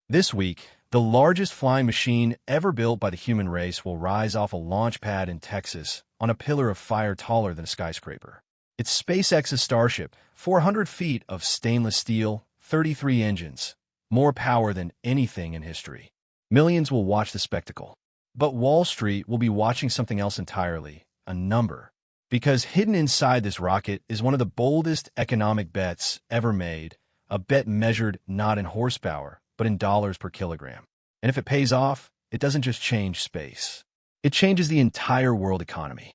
This week, the largest flying machine ever built by the human race will rise off a launch pad in Texas on a pillar of fire taller than a skyscraper. It's SpaceX's Starship, 400 feet of stainless steel, 33 engines, more power than anything in history. Millions will watch the spectacle. But Wall Street will be watching something else entirely, a number. Because hidden inside this rocket is one of the boldest economic bets ever made, a bet measured not in horsepower, but in dollars per kilogram. And if it pays off, it doesn't just change space. It changes the entire world economy.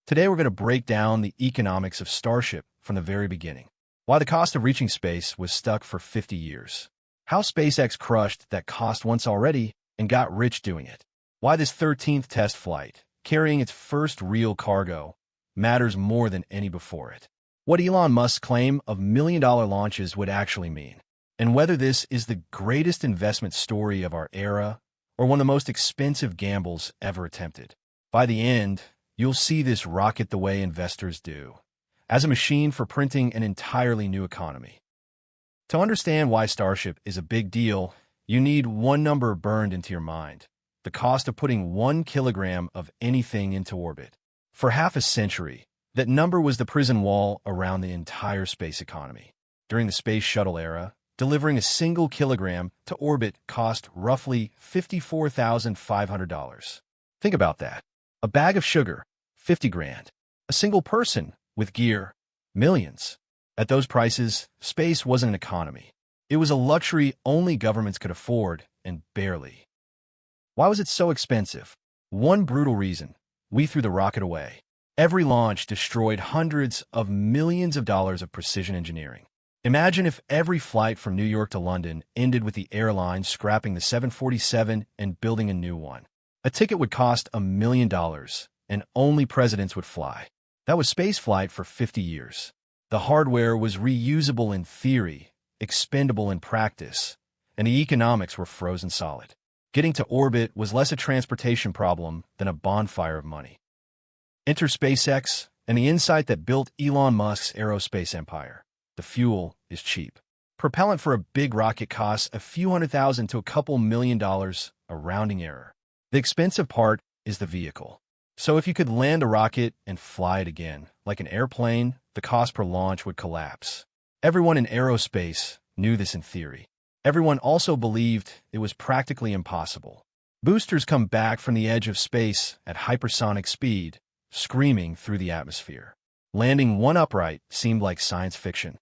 Today we're going to break down the economics of Starship from the very beginning. Why the cost of reaching space was stuck for 50 years. How SpaceX crushed that cost once already and got rich doing it. Why this 13th test flight, carrying its first real cargo, matters more than any before it. What Elon Musk's claim of million-dollar launches would actually mean. And whether this is the greatest investment story of our era or one of the most expensive gambles ever attempted. By the end, you'll see this rocket the way investors do, as a machine for printing an entirely new economy. To understand why Starship is a big deal, you need one number burned into your mind: the cost of putting 1 kilogram of anything into orbit. For half a century, that number was the prison wall around the entire space economy. During the Space Shuttle era, delivering a single kilogram to orbit cost roughly $54,500. Think about that. A bag of sugar, 50 grand. A single person with gear, millions. At those prices, space wasn't an economy. It was a luxury only governments could afford, and barely. Why was it so expensive? One brutal reason: we threw the rocket away. Every launch destroyed hundreds of millions of dollars of precision engineering. Imagine if every flight from New York to London ended with the airline scrapping the 747 and building a new one. A ticket would cost $1 million, and only presidents would fly. That was spaceflight for 50 years. The hardware was reusable in theory, expendable in practice, and the economics were frozen solid. Getting to orbit was less a transportation problem than a bonfire of money. Enter SpaceX and the insight that built Elon Musk's aerospace empire. The fuel is cheap. Propellant for a big rocket costs a few $100,000 to a couple $1 million, a rounding error. The expensive part is the vehicle. So if you could land a rocket and fly it again, like an airplane, the cost per launch would collapse. Everyone in aerospace knew this in theory. Everyone also believed it was practically impossible. Boosters come back from the edge of space at hypersonic speed, screaming through the atmosphere. Landing one upright seemed like science fiction.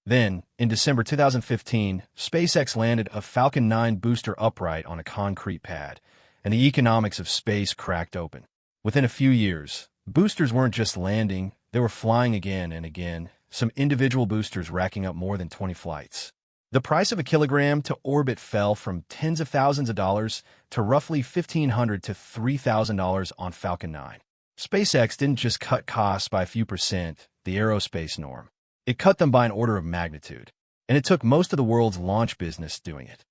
Then, in December 2015, SpaceX landed a Falcon 9 booster upright on a concrete pad, and the economics of space cracked open. Within a few years, boosters weren't just landing, they were flying again and again, some individual boosters racking up more than 20 flights. The price of a kilogram to orbit fell from tens of thousands of dollars to roughly $1,500 to $3,000 on Falcon 9. SpaceX didn't just cut costs by a few percent, the aerospace norm. It cut them by an order of magnitude, and it took most of the world's launch business doing it.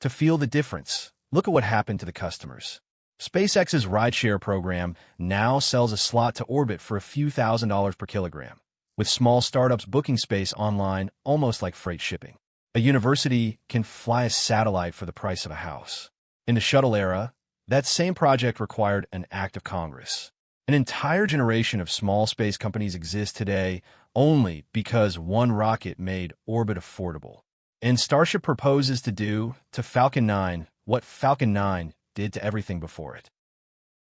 To feel the difference, look at what happened to the customers. SpaceX's rideshare program now sells a slot to orbit for a few $1,000s per kilogram, with small startups booking space online almost like freight shipping. A university can fly a satellite for the price of a house. In the shuttle era, that same project required an act of Congress. An entire generation of small space companies exist today only because one rocket made orbit affordable. And Starship proposes to do to Falcon 9 what Falcon 9 did to everything before it.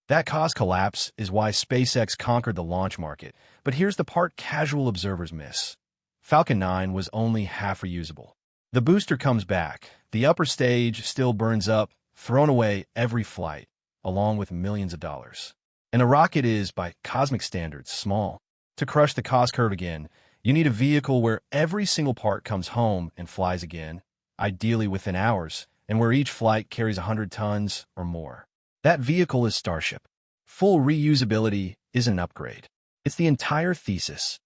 That cost collapse is why SpaceX conquered the launch market. But here's the part casual observers miss. Falcon 9 was only half reusable. The booster comes back. The upper stage still burns up, thrown away every flight, along with millions of dollars. And a rocket is, by cosmic standards, small. To crush the cost curve again, you need a vehicle where every single part comes home and flies again, ideally within hours, and where each flight carries 100 tons or more. That vehicle is Starship. Full reusability is an upgrade. It's the entire thesis.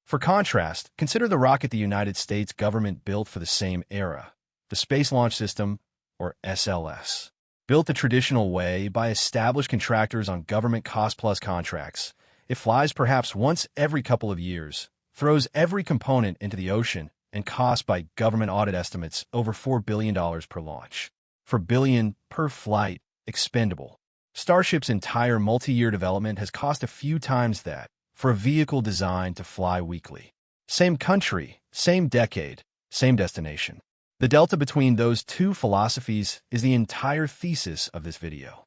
For contrast, consider the rocket the United States government built for the same era, the Space Launch System, or SLS. Built the traditional way by established contractors on government cost-plus contracts, it flies perhaps once every couple of years, throws every component into the ocean, and cost by government audit estimates over $4 billion per launch. For billion per flight, expendable. Starship's entire multi-year development has cost a few times that for a vehicle designed to fly weekly. Same country, same decade, same destination. The delta between those two philosophies is the entire thesis of this video.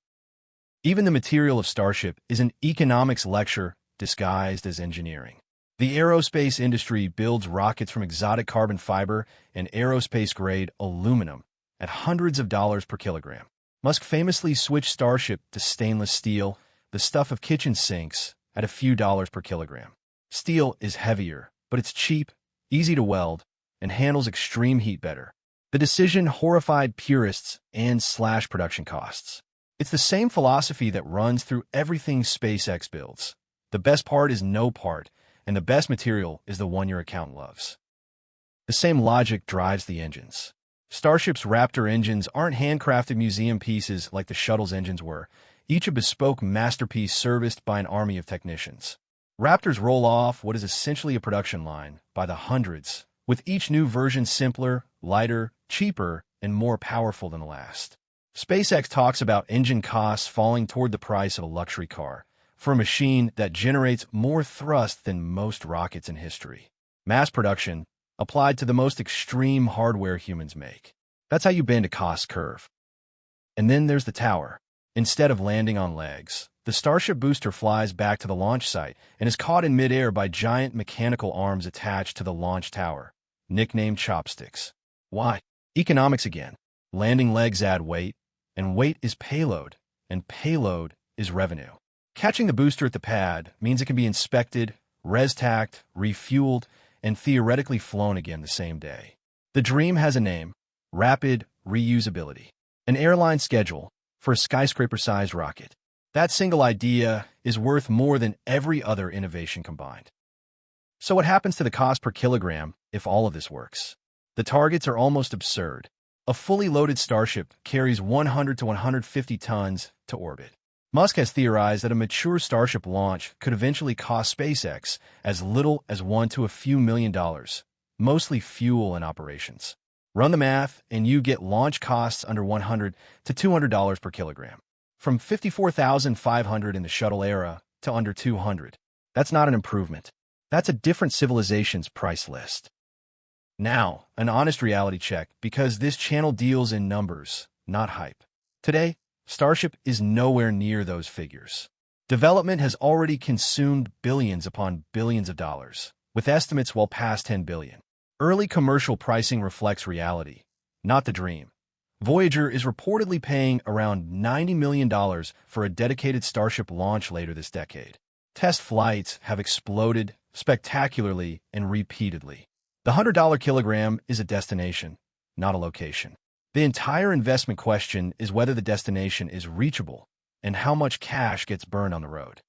Even the material of Starship is an economics lecture disguised as engineering. The aerospace industry builds rockets from exotic carbon fiber and aerospace-grade aluminum at hundreds of dollars per kilogram. Musk famously switched Starship to stainless steel, the stuff of kitchen sinks, at a few dollars per kilogram. Steel is heavier, but it's cheap, easy to weld, and handles extreme heat better. The decision horrified purists and slashed production costs. It's the same philosophy that runs through everything SpaceX builds. The best part is no part, and the best material is the one your accountant loves. The same logic drives the engines. Starship's Raptor engines aren't handcrafted museum pieces like the Shuttle's engines were, each a bespoke masterpiece serviced by an army of technicians. Raptors roll off what is essentially a production line by the hundreds, with each new version simpler, lighter, cheaper, and more powerful than the last. SpaceX talks about engine costs falling toward the price of a luxury car for a machine that generates more thrust than most rockets in history. Mass production, applied to the most extreme hardware humans make. That's how you bend a cost curve. And then there's the tower. Instead of landing on legs, the Starship booster flies back to the launch site and is caught in midair by giant mechanical arms attached to the launch tower, nicknamed chopsticks. Why? Economics again. Landing legs add weight, and weight is payload, and payload is revenue. Catching the booster at the pad means it can be inspected, res-tacked, refueled, and theoretically flown again the same day. The dream has a name: rapid reusability. An airline schedule for a skyscraper-sized rocket. That single idea is worth more than every other innovation combined. So what happens to the cost per kilogram if all of this works? The targets are almost absurd. A fully loaded Starship carries 100 to 150 tons to orbit. Musk has theorized that a mature Starship launch could eventually cost SpaceX as little as $1 to a few million, mostly fuel and operations. Run the math, and you get launch costs under $100 to $200 per kilogram. From $54,500 in the Shuttle era to under $200. That's not an improvement. That's a different civilization's price list. Now, an honest reality check, because this channel deals in numbers, not hype. Today, Starship is nowhere near those figures. Development has already consumed billions upon billions of dollars, with estimates well past $10 billion. Early commercial pricing reflects reality, not the dream. Voyager is reportedly paying around $90 million for a dedicated Starship launch later this decade. Test flights have exploded spectacularly and repeatedly. The $100 kilogram is a destination, not a location. The entire investment question is whether the destination is reachable and how much cash gets burned on the road.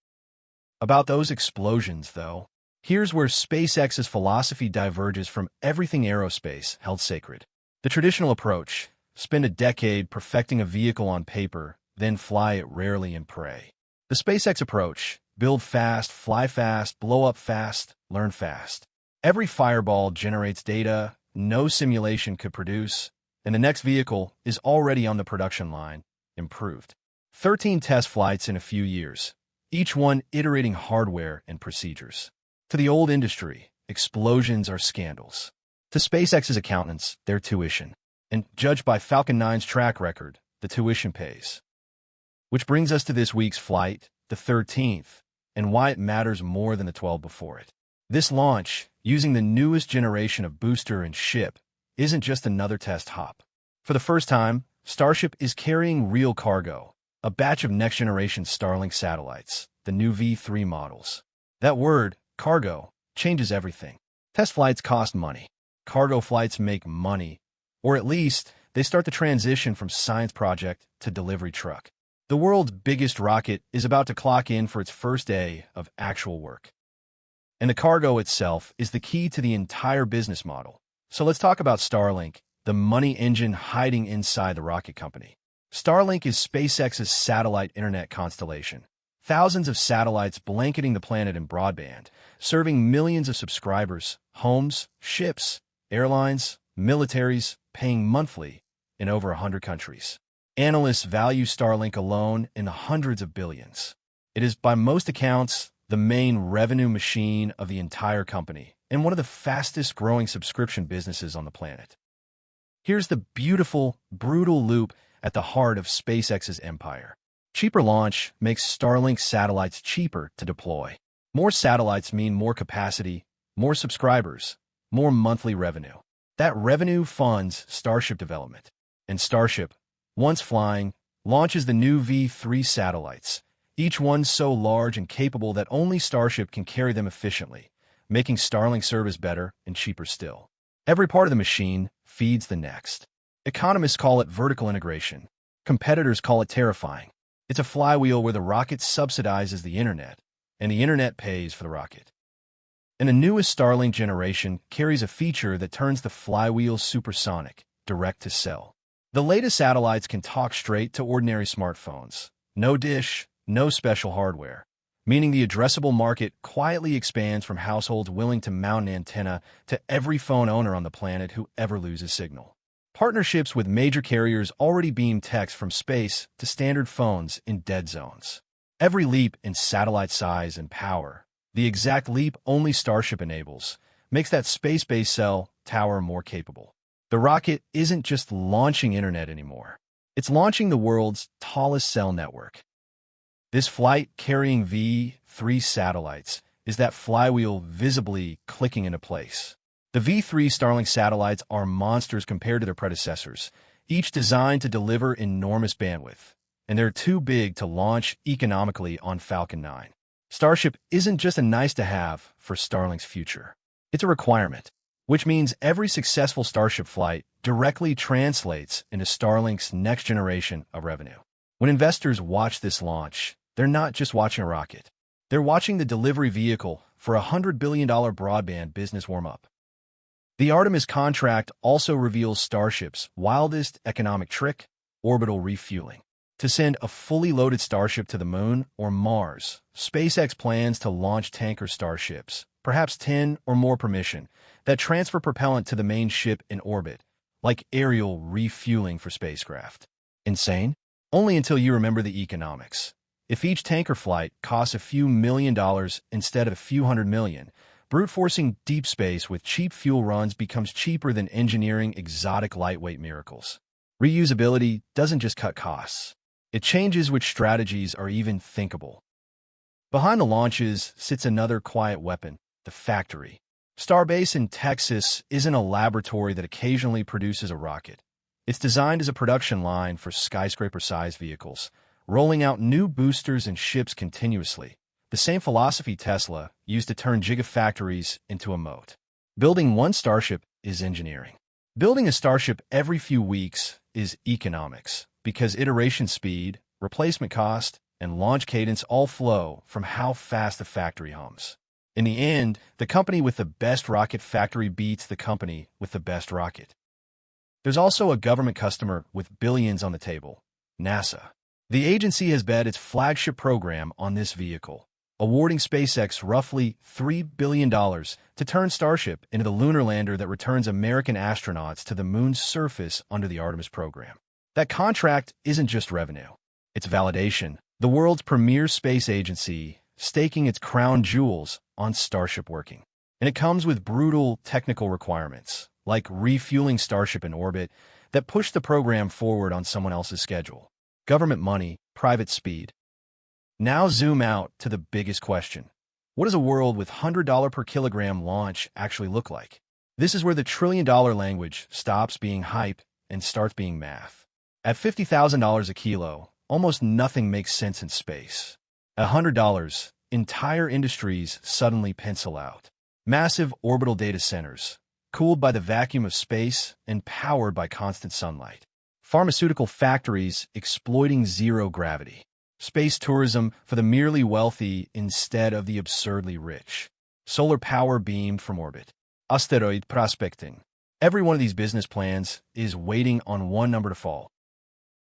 About those explosions, though, here's where SpaceX's philosophy diverges from everything aerospace held sacred. The traditional approach: spend a decade perfecting a vehicle on paper, then fly it rarely and pray. The SpaceX approach: build fast, fly fast, blow up fast, learn fast. Every fireball generates data no simulation could produce, and the next vehicle is already on the production line, improved. 13 test flights in a few years, each one iterating hardware and procedures. To the old industry, explosions are scandals. To SpaceX's accountants, they're tuition. And judged by Falcon 9's track record, the tuition pays. Which brings us to this week's flight, the 13th, and why it matters more than the 12 before it. This launch, using the newest generation of booster and ship, isn't just another test hop. For the first time, Starship is carrying real cargo, a batch of next-generation Starlink satellites, the new V3 models. That word, cargo, changes everything. Test flights cost money. Cargo flights make money, or at least they start the transition from science project to delivery truck. The world's biggest rocket is about to clock in for its first day of actual work. And the cargo itself is the key to the entire business model. So let's talk about Starlink, the money engine hiding inside the rocket company. Starlink is SpaceX's satellite internet constellation. Thousands of satellites blanketing the planet in broadband, serving millions of subscribers, homes, ships, airlines, militaries, paying monthly in over 100 countries. Analysts value Starlink alone in the hundreds of billions. It is, by most accounts, the main revenue machine of the entire company and one of the fastest-growing subscription businesses on the planet. Here's the beautiful, brutal loop at the heart of SpaceX's empire. Cheaper launch makes Starlink satellites cheaper to deploy. More satellites mean more capacity, more subscribers, more monthly revenue. That revenue funds Starship development. And Starship, once flying, launches the new V3 satellites, each one so large and capable that only Starship can carry them efficiently, making Starlink service better and cheaper still. Every part of the machine feeds the next. Economists call it vertical integration. Competitors call it terrifying. It's a flywheel where the rocket subsidizes the internet, and the internet pays for the rocket. And the newest Starlink generation carries a feature that turns the flywheel supersonic, direct to cell. The latest satellites can talk straight to ordinary smartphones. No dish, no special hardware, meaning the addressable market quietly expands from households willing to mount an antenna to every phone owner on the planet who ever loses signal. Partnerships with major carriers already beam text from space to standard phones in dead zones. Every leap in satellite size and power, the exact leap only Starship enables, makes that space-based cell tower more capable. The rocket isn't just launching internet anymore. It's launching the world's tallest cell network. This flight carrying V3 satellites is that flywheel visibly clicking into place. The V3 Starlink satellites are monsters compared to their predecessors, each designed to deliver enormous bandwidth, and they're too big to launch economically on Falcon 9. Starship isn't just a nice-to-have for Starlink's future. It's a requirement, which means every successful Starship flight directly translates into Starlink's next generation of revenue. When investors watch this launch, they're not just watching a rocket. They're watching the delivery vehicle for a $100 billion broadband business warm-up. The Artemis contract also reveals Starship's wildest economic trick, orbital refueling. To send a fully loaded Starship to the Moon or Mars, SpaceX plans to launch tanker Starships, perhaps 10 or more per mission, that transfer propellant to the main ship in orbit, like aerial refueling for spacecraft. Insane? Only until you remember the economics. If each tanker flight costs a few $1 million instead of a few $100 million, brute forcing deep space with cheap fuel runs becomes cheaper than engineering exotic lightweight miracles. Reusability doesn't just cut costs. It changes which strategies are even thinkable. Behind the launches sits another quiet weapon, the factory. Starbase in Texas isn't a laboratory that occasionally produces a rocket. It's designed as a production line for skyscraper-sized vehicles, rolling out new boosters and ships continuously. The same philosophy Tesla used to turn gigafactories into a moat. Building one Starship is engineering. Building a Starship every few weeks is economics, because iteration speed, replacement cost, and launch cadence all flow from how fast the factory hums. In the end, the company with the best rocket factory beats the company with the best rocket. There's also a government customer with billions on the table, NASA. The agency has bet its flagship program on this vehicle, awarding SpaceX roughly $3 billion to turn Starship into the lunar lander that returns American astronauts to the moon's surface under the Artemis program. That contract isn't just revenue. It's validation. The world's premier space agency staking its crown jewels on Starship working. And it comes with brutal technical requirements, like refueling Starship in orbit, that push the program forward on someone else's schedule. Government money, private speed. Now zoom out to the biggest question. What does a world with $100 per kilogram launch actually look like? This is where the trillion-dollar language stops being hype and starts being math. At $50,000 a kilo, almost nothing makes sense in space. At $100, entire industries suddenly pencil out. Massive orbital data centers, cooled by the vacuum of space and powered by constant sunlight. Pharmaceutical factories exploiting zero gravity. Space tourism for the merely wealthy instead of the absurdly rich. Solar power beamed from orbit. Asteroid prospecting. Every one of these business plans is waiting on one number to fall.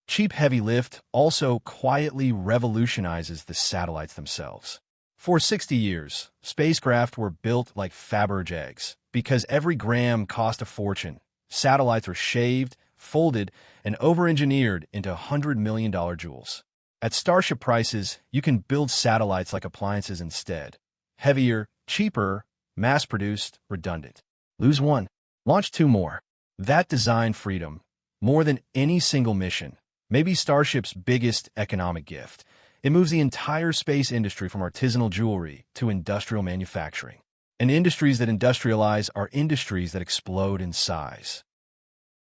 Cheap heavy lift also quietly revolutionizes the satellites themselves. For 60 years, spacecraft were built like Fabergé eggs, because every gram cost a fortune. Satellites were shaved, folded, and over-engineered into $100 million jewels. At Starship prices, you can build satellites like appliances instead. Heavier, cheaper, mass-produced, redundant. Lose one, launch two more. That design freedom, more than any single mission, may be Starship's biggest economic gift. It moves the entire space industry from artisanal jewelry to industrial manufacturing. And industries that industrialize are industries that explode in size.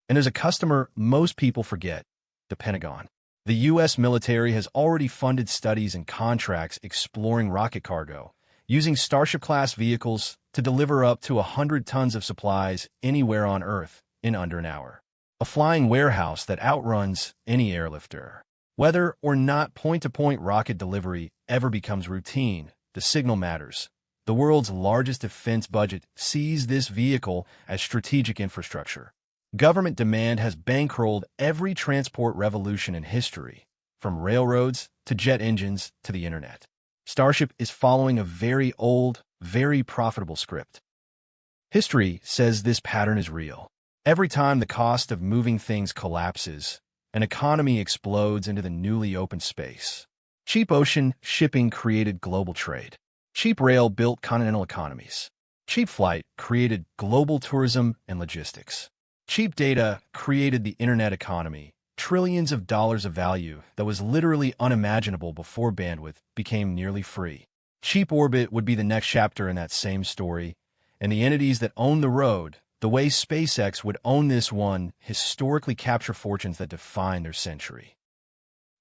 And there's a customer most people forget: the Pentagon. The U.S. military has already funded studies and contracts exploring rocket cargo, using Starship-class vehicles to deliver up to 100 tons of supplies anywhere on Earth in under an hour. A flying warehouse that outruns any airlifter. Whether or not point-to-point rocket delivery ever becomes routine, the signal matters. The world's largest defense budget sees this vehicle as strategic infrastructure. Government demand has bankrolled every transport revolution in history, from railroads to jet engines to the internet. Starship is following a very old, very profitable script. History says this pattern is real. Every time the cost of moving things collapses, an economy explodes into the newly opened space. Cheap ocean shipping created global trade. Cheap rail built continental economies. Cheap flight created global tourism and logistics. Cheap data created the internet economy, trillions of dollars of value that was literally unimaginable before bandwidth became nearly free. Cheap orbit would be the next chapter in that same story, and the entities that own the road, the way SpaceX would own this one, historically capture fortunes that define their century.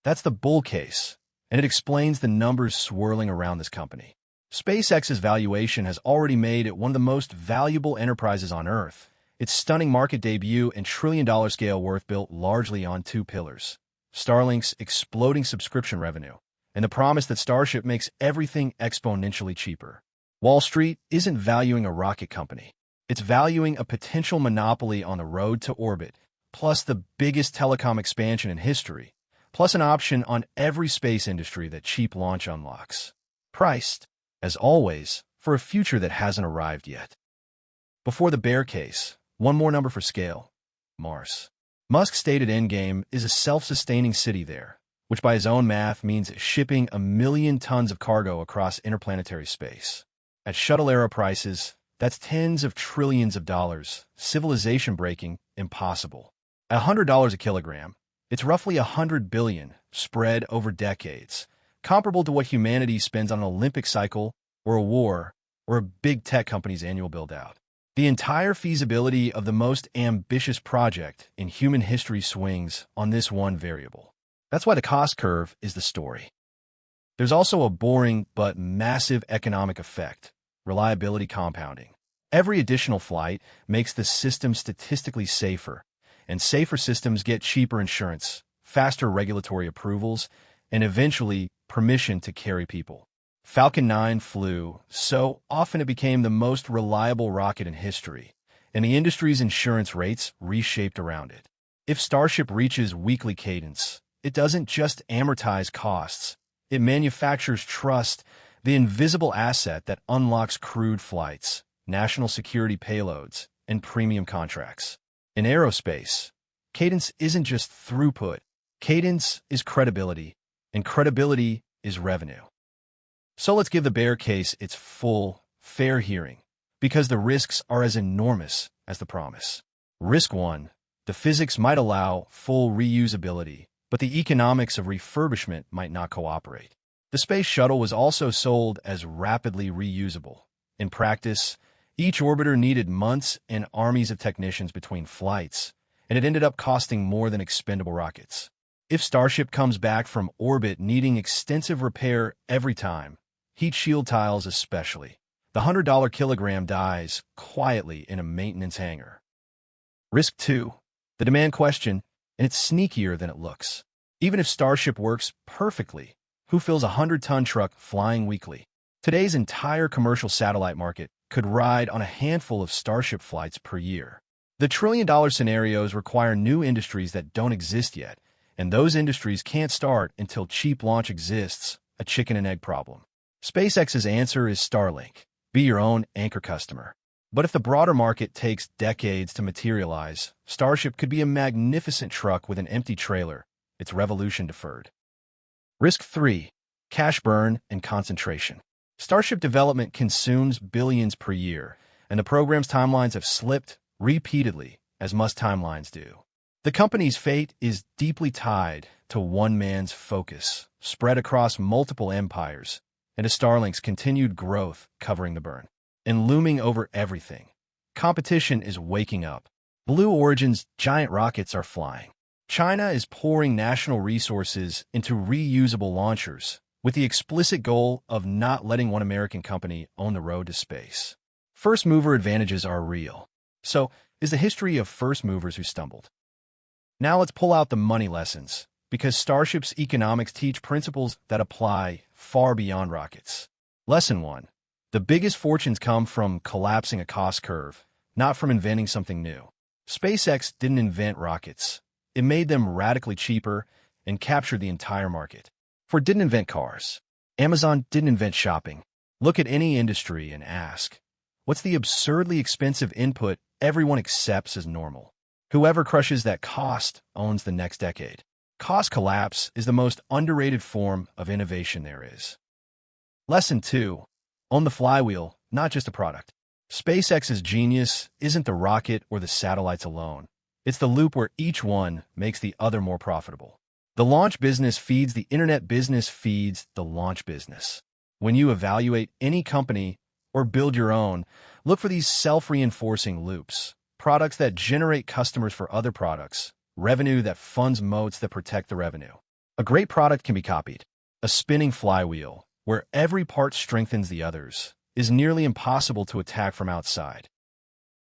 That's the bull case, and it explains the numbers swirling around this company. SpaceX's valuation has already made it one of the most valuable enterprises on Earth. Its stunning market debut and trillion-dollar scale worth built largely on two pillars: Starlink's exploding subscription revenue, and the promise that Starship makes everything exponentially cheaper. Wall Street isn't valuing a rocket company. It's valuing a potential monopoly on the road to orbit, plus the biggest telecom expansion in history, plus an option on every space industry that cheap launch unlocks. Priced, as always, for a future that hasn't arrived yet. Before the bear case, one more number for scale: Mars. Musk's stated endgame is a self-sustaining city there, which by his own math means shipping 1 million tons of cargo across interplanetary space. At Shuttle-era prices, that's tens of trillions of dollars, civilization-breaking, impossible. At $100 a kilogram, it's roughly 100 billion, spread over decades, comparable to what humanity spends on an Olympic cycle, or a war, or a big tech company's annual build-out. The entire feasibility of the most ambitious project in human history swings on this one variable. That's why the cost curve is the story. There's also a boring but massive economic effect: reliability compounding. Every additional flight makes the system statistically safer, and safer systems get cheaper insurance, faster regulatory approvals, and eventually permission to carry people. Falcon 9 flew so often it became the most reliable rocket in history, and the industry's insurance rates reshaped around it. If Starship reaches weekly cadence, it doesn't just amortize costs, it manufactures trust, the invisible asset that unlocks crewed flights, national security payloads, and premium contracts. In aerospace, cadence isn't just throughput. Cadence is credibility, and credibility is revenue. So let's give the bear case its full, fair hearing, because the risks are as enormous as the promise. Risk 1. The physics might allow full reusability, but the economics of refurbishment might not cooperate. The Space Shuttle was also sold as rapidly reusable. In practice, each orbiter needed months and armies of technicians between flights, and it ended up costing more than expendable rockets. If Starship comes back from orbit needing extensive repair every time, heat shield tiles especially, the $100 kilogram dies quietly in a maintenance hangar. Risk 2. The demand question, and it's sneakier than it looks. Even if Starship works perfectly, who fills a 100-ton truck flying weekly? Today's entire commercial satellite market could ride on a handful of Starship flights per year. The trillion-dollar scenarios require new industries that don't exist yet, and those industries can't start until cheap launch exists, a chicken and egg problem. SpaceX's answer is Starlink. Be your own anchor customer. But if the broader market takes decades to materialize, Starship could be a magnificent truck with an empty trailer, its revolution deferred. Risk 3. Cash burn and concentration. Starship development consumes billions per year, and the program's timelines have slipped repeatedly, as must timelines do. The company's fate is deeply tied to one man's focus, spread across multiple empires, and to Starlink's continued growth covering the burn. And looming over everything, competition is waking up. Blue Origin's giant rockets are flying. China is pouring national resources into reusable launchers, with the explicit goal of not letting one American company own the road to space. First-mover advantages are real. So, is the history of first movers who stumbled. Now let's pull out the money lessons, because Starship's economics teach principles that apply far beyond rockets. Lesson 1. The biggest fortunes come from collapsing a cost curve, not from inventing something new. SpaceX didn't invent rockets. It made them radically cheaper and captured the entire market. Ford didn't invent cars. Amazon didn't invent shopping. Look at any industry and ask, what's the absurdly expensive input everyone accepts as normal? Whoever crushes that cost owns the next decade. Cost collapse is the most underrated form of innovation there is. Lesson 2. Own the flywheel, not just a product. SpaceX's genius isn't the rocket or the satellites alone. It's the loop where each one makes the other more profitable. The launch business feeds the internet business feeds the launch business. When you evaluate any company or build your own, look for these self-reinforcing loops. Products that generate customers for other products. Revenue that funds moats that protect the revenue. A great product can be copied. A spinning flywheel, where every part strengthens the others, is nearly impossible to attack from outside.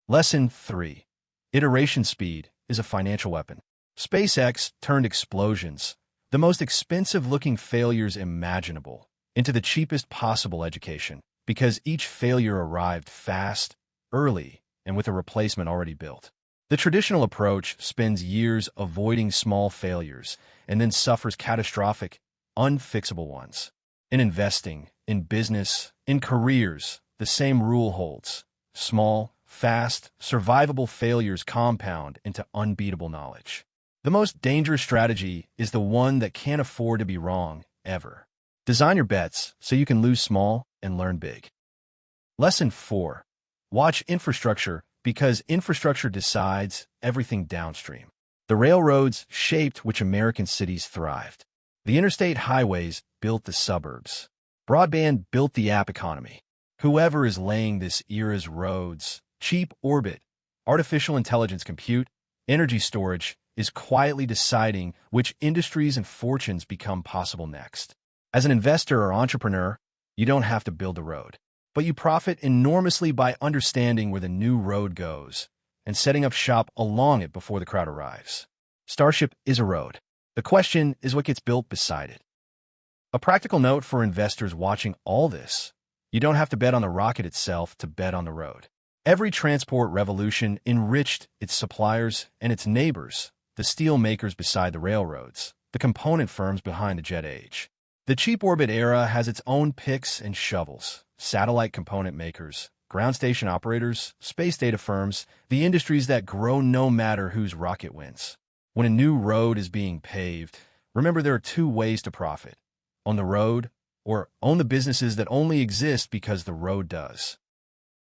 Lesson 3. Iteration speed is a financial weapon. SpaceX turned explosions, the most expensive-looking failures imaginable, into the cheapest possible education, because each failure arrived fast, early, and with a replacement already built. The traditional approach spends years avoiding small failures and then suffers catastrophic, unfixable ones. In investing, in business, in careers, the same rule holds. Small, fast, survivable failures compound into unbeatable knowledge. The most dangerous strategy is the one that can't afford to be wrong, ever. Design your bets so you can lose small and learn big. Lesson 4. Watch infrastructure, because infrastructure decides everything downstream. The railroads shaped which American cities thrived. The interstate highways built the suburbs. Broadband built the app economy. Whoever is laying this era's roads, cheap orbit, artificial intelligence compute, energy storage, is quietly deciding which industries and fortunes become possible next. As an investor or entrepreneur, you don't have to build a road, but you profit enormously by understanding where the new road goes and setting up shop along it before the crowd arrives. Starship is a road. The question is what gets built beside it. A practical note for investors watching all this: you don't have to bet on the rocket itself to bet on the road. Every transport revolution enriched its suppliers and its neighbors, the steel makers beside the railroads, the component firms behind the jet age. The cheap orbit era has its own picks and shovels, satellite component makers, ground station operators, space data firms, the industries that grow no matter whose rocket wins. When a new road is being paved, remember there are two ways to profit: own the road, or own the businesses that only exist because the road does.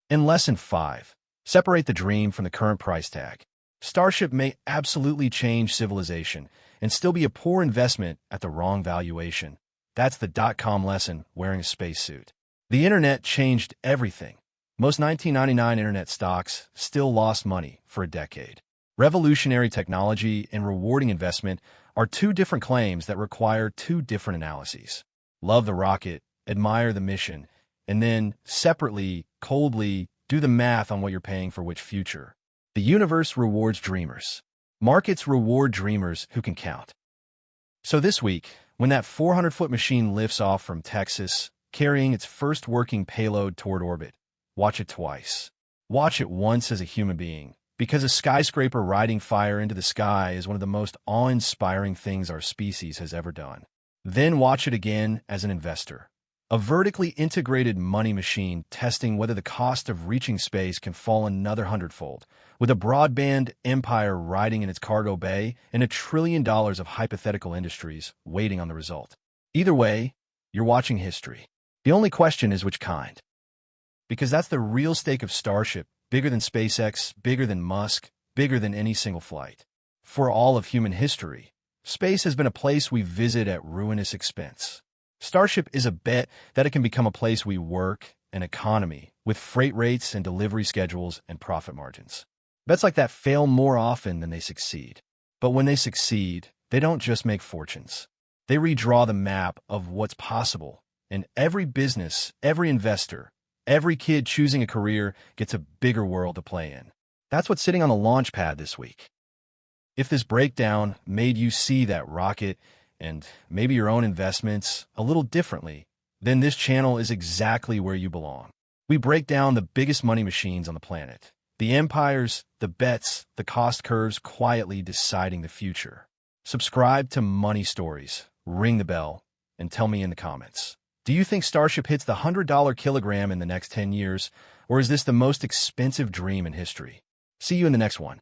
In Lesson 5, separate the dream from the current price tag. Starship may absolutely change civilization and still be a poor investment at the wrong valuation. That's the .com lesson wearing a spacesuit. The internet changed everything. Most 1999 internet stocks still lost money for a decade. Revolutionary technology and rewarding investment are two different claims that require two different analyses. Love the rocket, admire the mission, and then, separately, coldly, do the math on what you're paying for which future. The universe rewards dreamers. Markets reward dreamers who can count. So this week, when that 400-foot machine lifts off from Texas, carrying its first working payload toward orbit, watch it twice. Watch it once as a human being, because a skyscraper riding fire into the sky is one of the most awe-inspiring things our species has ever done. Then watch it again as an investor. A vertically integrated money machine testing whether the cost of reaching space can fall another hundredfold, with a broadband empire riding in its cargo bay and $1 trillion of hypothetical industries waiting on the result. Either way, you're watching history. The only question is which kind. Because that's the real stake of Starship, bigger than SpaceX, bigger than Musk, bigger than any single flight. For all of human history, space has been a place we visit at ruinous expense. Starship is a bet that it can become a place we work, an economy, with freight rates and delivery schedules and profit margins. Bets like that fail more often than they succeed. But when they succeed, they don't just make fortunes. They redraw the map of what's possible, and every business, every investor, every kid choosing a career gets a bigger world to play in. That's what's sitting on the launch pad this week. If this breakdown made you see that rocket and maybe your own investments a little differently, then this channel is exactly where you belong. We break down the biggest money machines on the planet, the empires, the bets, the cost curves quietly deciding the future. Subscribe to Money Stories, ring the bell, and tell me in the comments. Do you think Starship hits the $100 kilogram in the next 10 years, or is this the most expensive dream in history? See you in the next one.